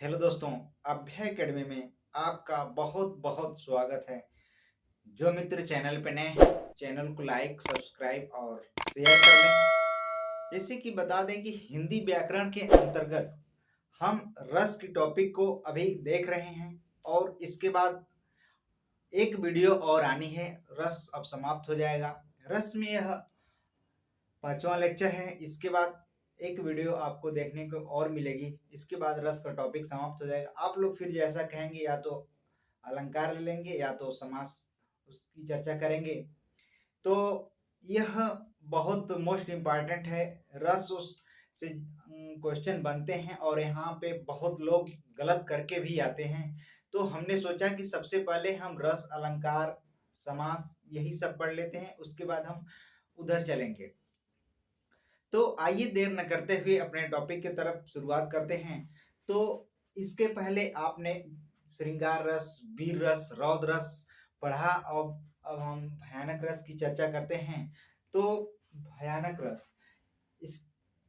Hello दोस्तों, अभय academy में आपका बहुत बहुत स्वागत है। जो मित्र चैनल पे नए हैं, चैनल को लाइक, सब्सक्राइब और शेयर कर लें। जैसे कि बता दें कि हिंदी व्याकरण के अंतर्गत हम रस की टॉपिक को अभी देख रहे हैं और इसके बाद एक वीडियो और आनी है। रस अब समाप्त हो जाएगा। रस में यह 5वां लेक्चर है। इसके बाद एक वीडियो आपको देखने को और मिलेगी। इसके बाद रस का टॉपिक समाप्त हो जाएगा। आप लोग फिर जैसा कहेंगे या तो अलंकार ले लेंगे या तो समास उसकी चर्चा करेंगे। तो यह बहुत मोस्ट इम्पॉर्टेंट है। रस उस से क्वेश्चन बनते हैं और यहाँ पे बहुत लोग गलत करके भी आते हैं। तो हमने सोचा कि सबसे पहले हम रस, अलंकार, समास यही सब पढ़ लेते हैं, उसके बाद हम उधर चलेंगे। तो आइए देर न करते हुए अपने टॉपिक की तरफ शुरुआत करते हैं। तो इसके पहले आपने श्रृंगार रस, वीर रस, रौद्र रस पढ़ा। अब हम भयानक रस की चर्चा करते हैं। तो भयानक रस, इस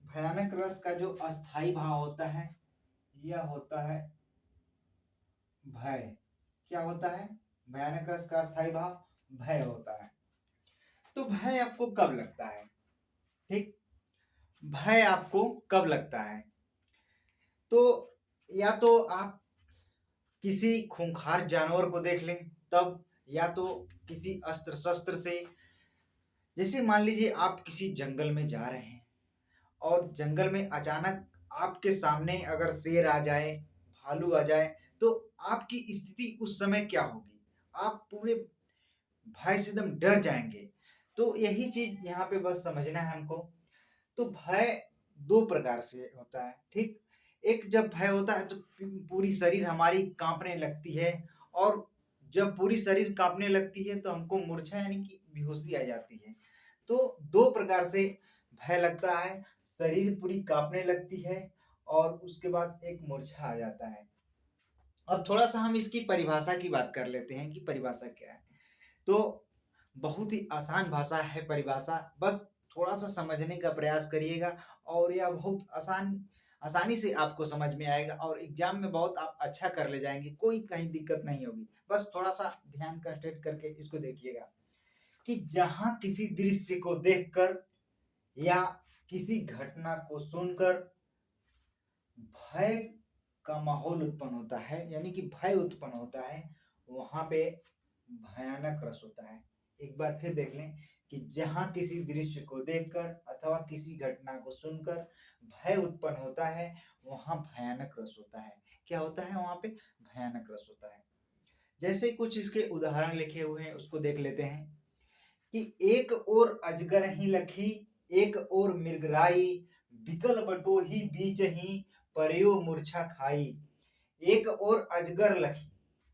भयानक रस का जो अस्थाई भाव होता है यह होता है भय। क्या होता है? भयानक रस का अस्थाई भाव भय होता है। तो भय आपको कब लगता है? ठीक, भय आपको कब लगता है? तो या तो आप किसी खूंखार जानवर को देख लें तब, या तो किसी अस्त्र शस्त्र से। जैसे मान लीजिए आप किसी जंगल में जा रहे हैं और जंगल में अचानक आपके सामने अगर शेर आ जाए, भालू आ जाए, तो आपकी स्थिति उस समय क्या होगी? आप पूरे भय से एकदम डर जाएंगे। तो यही चीज यहाँ पे बस समझना है हमको। तो भय दो प्रकार से होता है। ठीक, एक जब भय होता है तो पूरी शरीर हमारी कांपने लगती है, और जब पूरी शरीर कांपने लगती है तो हमको मूर्छा यानी कि बेहोशी आ जाती है। तो दो प्रकार से भय लगता है। शरीर पूरी कांपने लगती है और उसके बाद एक मूर्छा आ जाता है। अब थोड़ा सा हम इसकी परिभाषा की बात कर लेते हैं कि परिभाषा क्या है। तो बहुत ही आसान भाषा है परिभाषा, बस थोड़ा सा समझने का प्रयास करिएगा और यह बहुत आसानी से आपको समझ में आएगा और एग्जाम में बहुत आप अच्छा कर ले जाएंगे। कोई कहीं दिक्कत नहीं होगी। बस थोड़ा सा ध्यान कंसंट्रेट करके इसको देखिएगा कि जहां किसी दृश्य को देखकर या किसी घटना को सुनकर भय का माहौल उत्पन्न होता है, यानी कि भय उत्पन्न होता है, वहां पे भयानक रस होता है। एक बार फिर देख लें कि जहां किसी दृश्य को देखकर अथवा किसी घटना को सुनकर भय उत्पन्न होता है, वहां भयानक रस होता है। क्या होता है? वहां पे भयानक रस होता है। जैसे कुछ इसके उदाहरण लिखे हुए हैं, उसको देख लेते हैं कि एक और अजगर ही लखी, एक और मृगराई, बिकल बटोही बीच ही, परयो मूर्छा खाई। एक और अजगर लखी,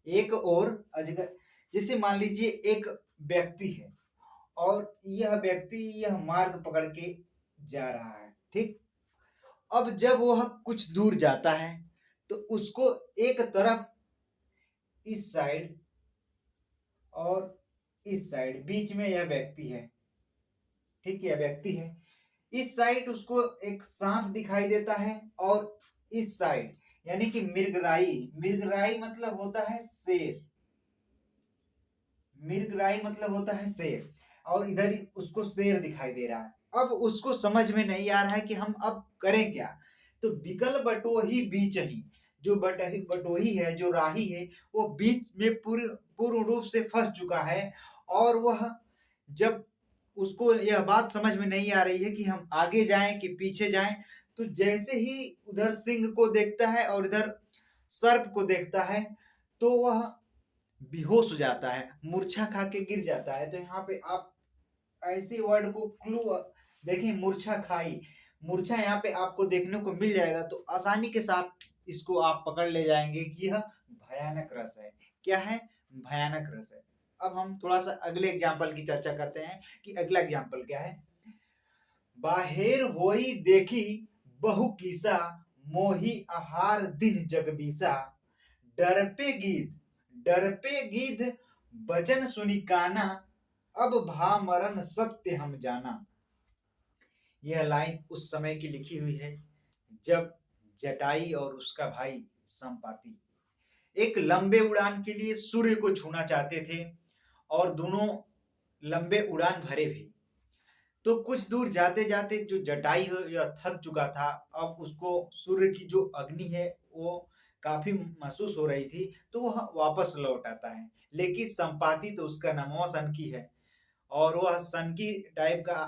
एक और अजगर। जैसे मान लीजिए एक व्यक्ति है और यह व्यक्ति यह मार्ग पकड़ के जा रहा है। ठीक, अब जब वह कुछ दूर जाता है तो उसको एक तरफ इस साइड और इस साइड, बीच में यह व्यक्ति है। ठीक, यह व्यक्ति है। इस साइड उसको एक सांप दिखाई देता है और इस साइड यानी कि मृगराई, मृगराई मतलब होता है शेर, मृगराई मतलब होता है शेर, और इधर उसको शेर दिखाई दे रहा है। अब उसको समझ में नहीं आ रहा है कि हम अब करें क्या। तो बिकल बटोही बीच ही, जो बटोही है, जो राही है, वो बीच में पूर्ण रूप से फंस चुका है। और वह जब उसको यह बात समझ में नहीं आ रही है कि हम आगे जाएं कि पीछे जाएं, तो जैसे ही उधर सिंह को देखता है और इधर सर्प को देखता है तो वह बेहोश हो जाता है, मूर्छा खा के गिर जाता है। तो यहाँ पे आप ऐसे वर्ड को क्लू देखें, मूर्छा खाई। मूर्छा यहाँ पे आपको देखने को मिल जाएगा, तो आसानी के साथ इसको आप पकड़ ले जाएंगे कि यह भयानक रस है। क्या है? भयानक रस है। अब हम थोड़ा सा अगले एग्जाम्पल की चर्चा करते हैं कि अगला एग्जाम्पल क्या है। बाहेर होई देखी बहु कीसा, मोही आहार दिन जगदीसा, डर पे गीध, डर पे गीध बचन सुनी काना, अब भा मरण सत्य हम जाना। यह लाइन उस समय की लिखी हुई है जब जटाई और उसका भाई संपाति एक लंबे उड़ान के लिए सूर्य को छूना चाहते थे और दोनों लंबे उड़ान भरे भी। तो कुछ दूर जाते जाते जो जटाई यह थक चुका था, अब उसको सूर्य की जो अग्नि है वो काफी महसूस हो रही थी, तो वह वापस लौट आता है। लेकिन संपाति तो उसका नामो सनकी है और वह सनकी टाइप का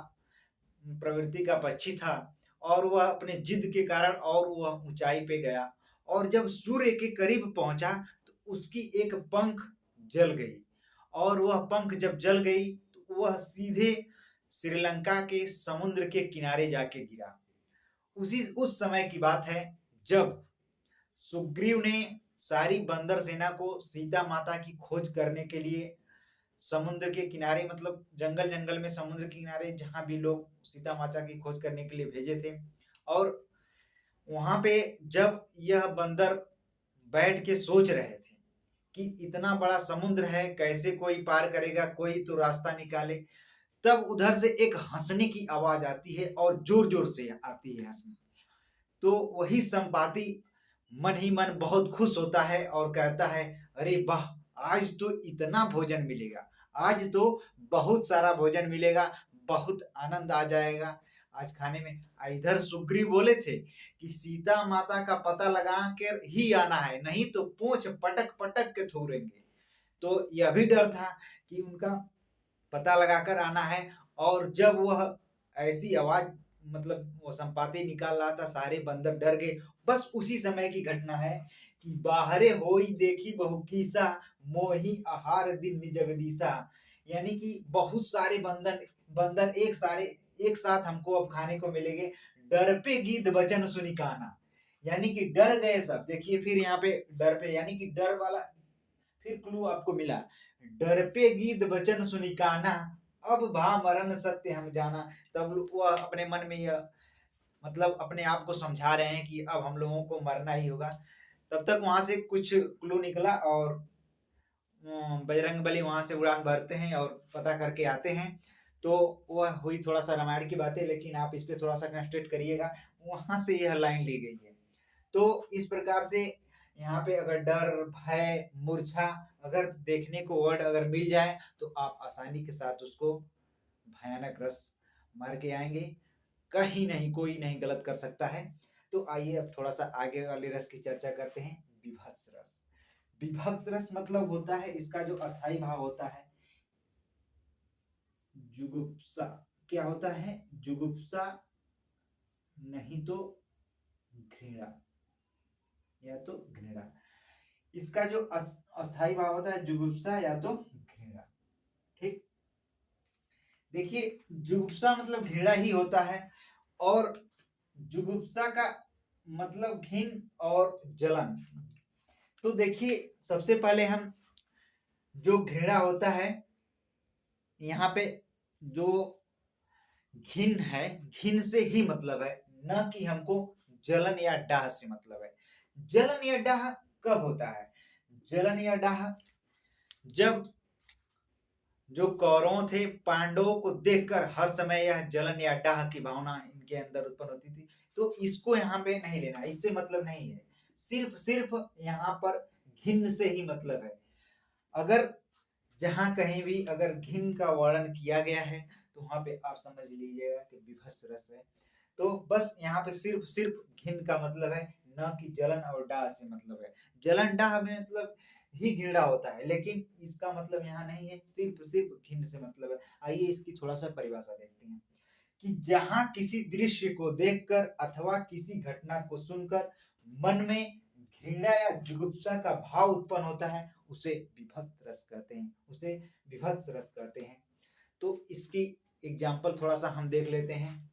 प्रवृत्ति का पक्षी था और वह अपने जिद के कारण और वह ऊंचाई पे गया और जब सूर्य के करीब पहुंचा तो उसकी एक पंख जल गई और वह पंख जब जल गई तो वह सीधे श्रीलंका के समुद्र के किनारे जाके गिरा। उस समय की बात है जब सुग्रीव ने सारी बंदर सेना को सीता माता की खोज करने के लिए समुद्र के किनारे, मतलब जंगल जंगल में समुद्र के किनारे जहां भी लोग सीता माता की खोज करने के लिए भेजे थे, और वहां पे जब यह बंदर बैठ के सोच रहे थे कि इतना बड़ा समुद्र है, कैसे कोई पार करेगा, कोई तो रास्ता निकाले, तब उधर से एक हंसने की आवाज आती है और जोर जोर से आती है हंसने। तो वही संपाति मन ही मन बहुत खुश होता है और कहता है, अरे वाह, आज तो इतना भोजन मिलेगा, आज तो बहुत सारा भोजन मिलेगा, बहुत आनंद आ जाएगा आज खाने में। इधर सुग्रीव बोले थे कि सीता माता का पता लगा कर ही आना है, नहीं तो पूंछ पटक पटक के थोड़ेंगे। तो यह भी डर था कि उनका पता लगाकर आना है, और जब वह ऐसी आवाज, मतलब वो संपाति निकाल रहा था, सारे बंदर डर गए। बस उसी समय की घटना है कि बाहरे होई देखी बहु कीसा, मोही आहार दिन जगदीशा। यानी कि बहुत सारे बंदर एक साथ हमको अब खाने को मिलेंगे, डर पे गीत वचन सुनी काना। यानी कि डर गए सब। देखिए फिर यहाँ पे डर पे, यानी कि डर वाला फिर क्लू आपको मिला, डर पे गीत वचन सुनी काना, अब भा मरण सत्य हम जाना। तब वह अपने मन में यह, मतलब अपने आप को समझा रहे हैं कि अब हम लोगों को मरना ही होगा। तब तक वहां से कुछ क्लू निकला और बजरंगबली वहां से उड़ान भरते हैं और पता करके आते हैं। तो वह हुई थोड़ा सा रामायण की बातें, लेकिन आप इस पे थोड़ा सा कंसंट्रेट करिएगा, वहां से यह लाइन ली गई है। तो इस प्रकार से यहाँ पे अगर डर, भय, मूर्छा अगर देखने को वर्ड अगर मिल जाए तो आप आसानी के साथ उसको भयानक रस मार के आएंगे, कहीं नहीं, कोई नहीं गलत कर सकता है। तो आइए अब थोड़ा सा आगे वाले रस की चर्चा करते हैं, विभत्स रस। विभत्स रस मतलब होता है, इसका जो अस्थाई भाव होता है जुगुप्सा। क्या होता है? जुगुप्सा नहीं तो घृणा, या तो घृणा। इसका जो अस्थाई भाव होता है जुगुप्सा या तो घृणा। ठीक, देखिए जुगुप्सा मतलब घृणा ही होता है, और जुगुप्सा का मतलब घिन और जलन। तो देखिए सबसे पहले हम, जो घृणा होता है, यहाँ पे जो घिन है, घिन से ही मतलब है, न कि हमको जलन या डाह से मतलब है। जलन या डाह कब होता है? जलन या डाह जब जो कौरव थे, पांडवों को देखकर हर समय यह जलन या डाह की भावना इनके अंदर उत्पन्न होती थी। तो इसको यहाँ पे नहीं लेना, इससे मतलब नहीं है, सिर्फ यहाँ पर घिन से ही मतलब है। अगर जहां कहीं भी अगर घिन का वर्णन किया गया है तो वहां पे आप समझ लीजिएगा कि विभत्स रस है। तो बस यहाँ पे सिर्फ घिन का मतलब है, न कि जलन और डाह से मतलब है। जलन डाह में मतलब ही घृणा होता है, लेकिन इसका मतलब यहाँ नहीं है, सिर्फ घिन से मतलब है। आइए इसकी थोड़ा सा परिभाषा देखते हैं कि जहां किसी दृश्य को देखकर अथवा किसी घटना को सुनकर मन में घृणा या जुगुप्सा का भाव उत्पन्न होता है, उसे विभत्स रस कहते हैं, उसे विभत्स रस कहते हैं। तो इसकी एग्जाम्पल थोड़ा सा हम देख लेते हैं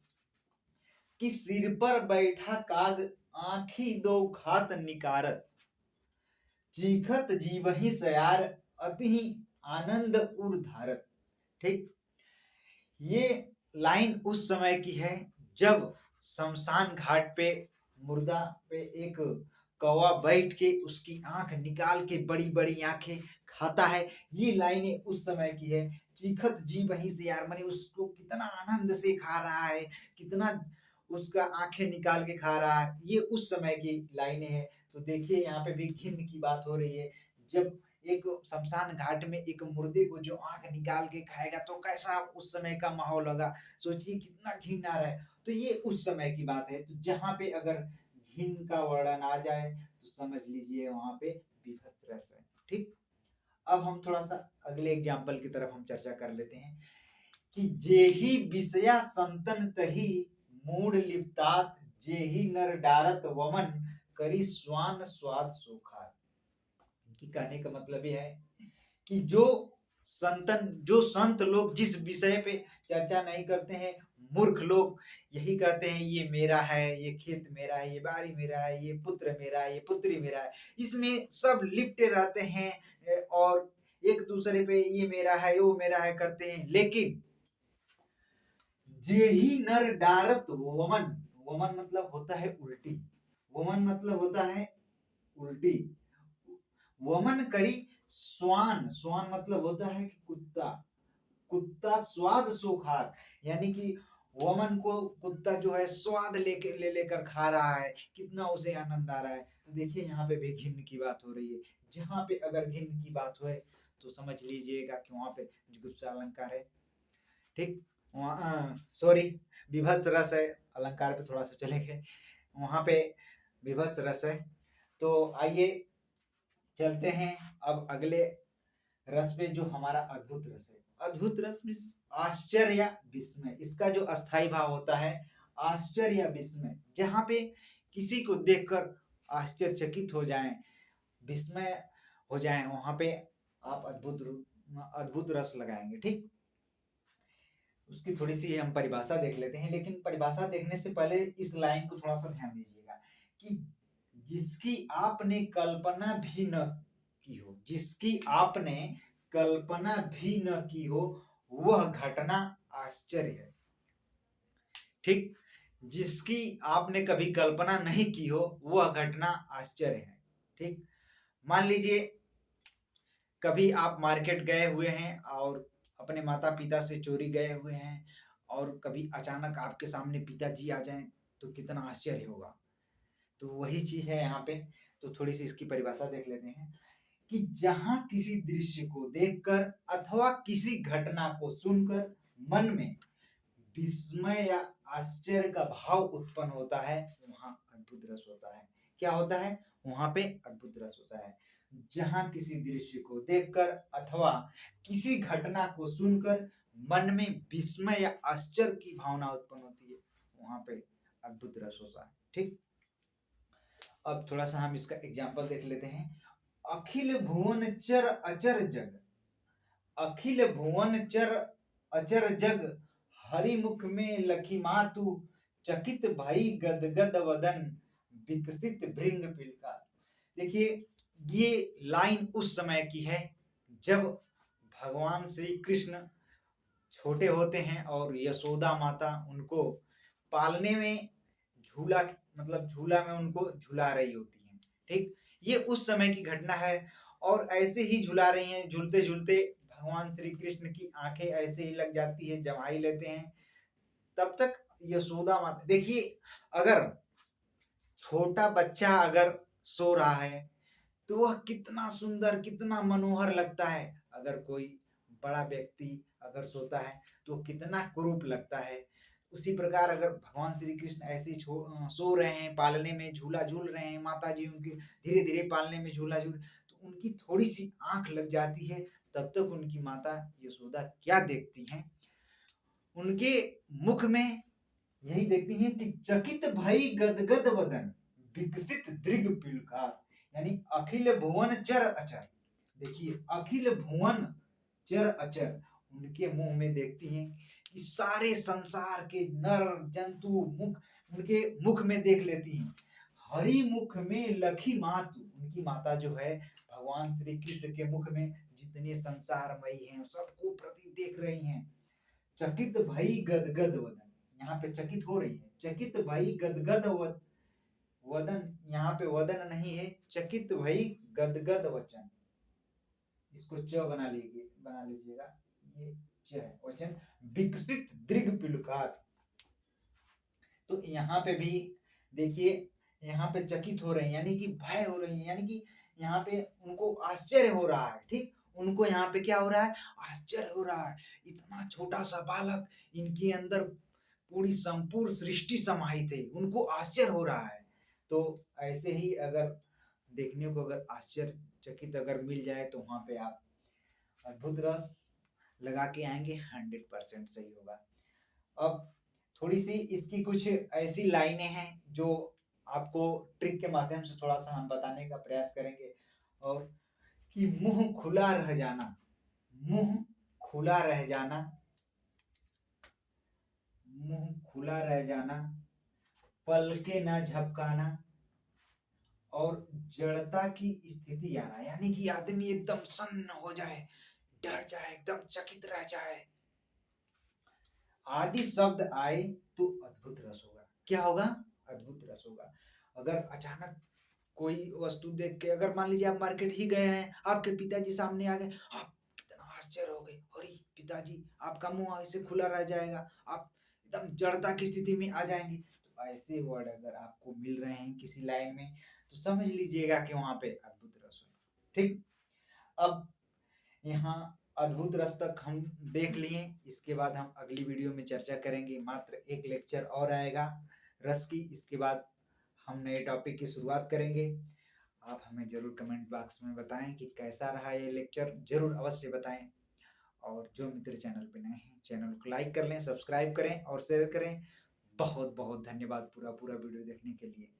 कि सिर पर बैठा काग आंखी दो घात निकारत, चीखत जीवहि सयार अति आनंद उर धारत। ठीक, ये लाइन उस समय की है जब शमशान घाट पे मुर्दा पे एक कौवा बैठ के उसकी आंख निकाल के बड़ी बड़ी आंखें खाता है। ये लाइनें उस समय की है। चीखत जी वहीं से यार, माने उसको कितना आनंद से खा रहा है, कितना उसका आंखें निकाल के खा रहा है, ये उस समय की लाइनें हैं। तो तो देखिए यहाँ पे भी घिन्न की बात हो रही है। जब एक शमशान घाट में एक मुर्दे को जो आंख निकाल के खाएगा तो कैसा उस समय का माहौल होगा, सोचिए कितना घिन आ रहा है। तो ये उस समय की बात है। तो जहाँ पे अगर घिन का वर्णन आ जाए तो समझ लीजिए वहां पे बीभत्स रस है। ठीक, अब हम थोड़ा सा अगले एग्जाम्पल की तरफ हम चर्चा कर लेते हैं कि जेहि विषया संतन तही मूड लिप्तात, जेहि नर डारत वमन करी स्वान स्वाद सोखार। कहने का मतलब यह है कि जो संत लोग जिस विषय पे चर्चा नहीं करते हैं, मूर्ख लोग यही कहते हैं ये मेरा है, ये खेत मेरा है, ये बाड़ी मेरा है, ये पुत्र मेरा है, ये पुत्री मेरा है, इसमें सब लिपटे रहते हैं और एक दूसरे पे ये मेरा है वो मेरा है करते हैं। लेकिन जेहि नर डारत वमन, वमन मतलब होता है उल्टी, वमन मतलब होता है उल्टी, वमन करी स्वान, स्वान मतलब होता है कि कुत्ता, कुत्ता स्वाद सुखार, यानी कि वमन को कुत्ता जो है स्वाद लेकर खा रहा है, कितना उसे आनंद आ रहा है। तो देखिए यहाँ पे भी घिन्न की बात हो रही है। जहाँ पे अगर घिन्न की बात हो तो समझ लीजिएगा कि वहां पे जुगुप्सा अलंकार है। ठीक, वहाँ सॉरी विभत्स रस है, अलंकार पे थोड़ा सा चले गए, वहां पे विभत्स रस है। तो आइए चलते हैं अब अगले रस पे जो हमारा अद्भुत रस है। अद्भुत रस में आश्चर्य या विस्मय, इसका जो अस्थाई भाव होता है आश्चर्य या विस्मय, जहां पे किसी को देखकर आश्चर्यचकित हो जाएं, विस्मय हो जाएं, वहां पे आप अद्भुत रस लगाएंगे। ठीक, उसकी थोड़ी सी हम परिभाषा देख लेते हैं, लेकिन परिभाषा देखने से पहले इस लाइन को थोड़ा सा ध्यान दीजिएगा कि जिसकी आपने कल्पना भी न की हो, जिसकी आपने कल्पना भी न की हो वह घटना आश्चर्य है। ठीक, जिसकी आपने कभी कल्पना नहीं की हो वह घटना आश्चर्य है। ठीक, मान लीजिए कभी आप मार्केट गए हुए हैं और अपने माता पिता से चोरी गए हुए हैं और कभी अचानक आपके सामने पिताजी आ जाएं तो कितना आश्चर्य होगा। तो वही चीज है यहाँ पे। तो थोड़ी सी इसकी परिभाषा देख लेते हैं कि जहां किसी दृश्य को देखकर अथवा किसी घटना को सुनकर मन में विस्मय या आश्चर्य का भाव उत्पन्न होता है, वहां अद्भुत रस होता है। क्या होता है? वहां पे अद्भुत रस होता है। जहां किसी दृश्य को देखकर अथवा किसी घटना को सुनकर मन में विस्मय या आश्चर्य की भावना उत्पन्न होती है, वहां पे अद्भुत रस होता है। ठीक, अब थोड़ा सा हम इसका एग्जाम्पल देख लेते हैं। अखिल भुवन चर अचर जग, अखिल भुवन चर अचर जग, हरि मुख में लखी मातु, चकित भई गदगद वदन, विकसित भृंग पिलका। देखिए ये लाइन उस समय की है जब भगवान श्री कृष्ण छोटे होते हैं और यशोदा माता उनको पालने में झूला मतलब झूला में उनको झुला रही होती हैं। ठीक, ये उस समय की घटना है और ऐसे ही झुला रही हैं, झूलते झूलते भगवान श्री कृष्ण की आंखें ऐसे ही लग जाती है, जमाई लेते हैं। तब तक यशोदा माता, देखिए अगर छोटा बच्चा अगर सो रहा है तो वह कितना सुंदर कितना मनोहर लगता है, अगर कोई बड़ा व्यक्ति अगर सोता है तो कितना कुरूप लगता है। उसी प्रकार अगर भगवान श्री कृष्ण ऐसे सो रहे हैं, पालने में झूला झूल रहे हैं, माता जी उनकी धीरे धीरे पालने में झूला झूल, तो उनकी थोड़ी सी आंख लग जाती है। तब तक उनकी माता यशोदा क्या देखती हैं, उनके मुख में यही देखती हैं कि चकित भई गदगद वदन, विकसित दृग पिलकार, यानी अखिल भुवन चर अचर। देखिए अखिल भुवन चर अचर, उनके मुंह में देखती हैं कि सारे संसार के नर जंतु मुख उनके मुख में देख लेती हैं। हरि मुख में लखी मातु, उनकी माता जो है भगवान श्री कृष्ण के मुख में जितने संसारमयी हैं सबको प्रति देख रही हैं। चकित भई गदगद वदन, यहाँ पे चकित हो रही है, चकित भई गदगद वदन, यहाँ पे वदन नहीं है, चकित भई गदगद वचन, इसको च बना लीजिएगा, ये च है वचन, विकसित दृग पिलुकात। तो यहाँ पे भी देखिए यहाँ पे चकित हो रहे हैं, यानी कि भय हो रही है, यानी कि यहाँ पे उनको आश्चर्य हो रहा है। ठीक, उनको यहाँ पे क्या हो रहा है, आश्चर्य हो रहा है। इतना छोटा सा बालक, इनके अंदर पूरी संपूर्ण सृष्टि समाहित है, उनको आश्चर्य हो रहा है। तो ऐसे ही अगर देखने को अगर आश्चर्यचकित अगर मिल जाए तो वहां पे आप अद्भुत रस लगा के आएंगे, 100% सही होगा। अब थोड़ी सी इसकी कुछ ऐसी लाइनें हैं जो आपको ट्रिक के माध्यम से थोड़ा सा हम बताने का प्रयास करेंगे। और कि मुंह खुला रह जाना, मुंह खुला रह जाना, मुंह खुला रह जाना, पलके न झपकाना, और जड़ता की स्थिति आना, यानी कि आदमी एकदम सन्न हो जाए, डर जाए, एकदम चकित रह जाए, आदि शब्द आए तो अद्भुत रस होगा। क्या होगा, अद्भुत रस होगा। अगर अचानक कोई वस्तु देख के, अगर मान लीजिए आप मार्केट ही गए हैं, आपके पिताजी सामने आ गए, आप कितना आश्चर्य हो गए, अरे पिताजी, आपका मुंह ऐसे खुला रह जाएगा, आप एकदम जड़ता की स्थिति में आ जाएंगे। तो ऐसे वर्ड अगर आपको मिल रहे हैं किसी लाइन में, तो समझ लीजिएगा कि वहां पे अद्भुत रस है। ठीक, अब यहाँ अद्भुत रस तक हम देख लिए, इसके बाद हम अगली वीडियो में चर्चा करेंगे। मात्र एक लेक्चर और आएगा रस की, इसके बाद हम नए टॉपिक की शुरुआत करेंगे। आप हमें जरूर कमेंट बॉक्स में बताएं कि कैसा रहा ये लेक्चर, जरूर अवश्य बताएं। और जो मित्र चैनल पे नए हैं, चैनल को लाइक कर लें, सब्सक्राइब करें और शेयर करें। बहुत बहुत धन्यवाद पूरा वीडियो देखने के लिए।